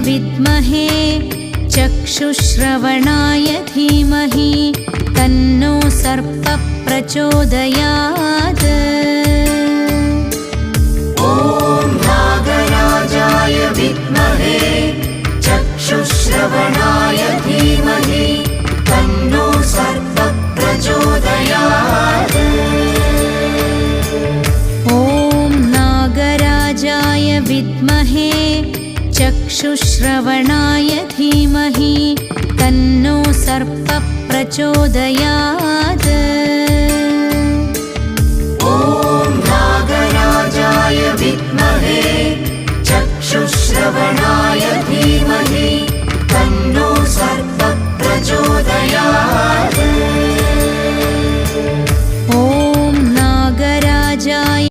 विद्महे चक्षुश्रवणाय धीमहि तन्नो सर्पः प्रचोदयात्। ॐ नागराजाय विद्महे चक्षुश्रवणाय धीमहि तन्नो सर्पः प्रचोदयात्। ॐ नागराजाय विद्महे चक्षुश्रवणाय धीमहि तन्नो सर्पः प्रचोदयात्।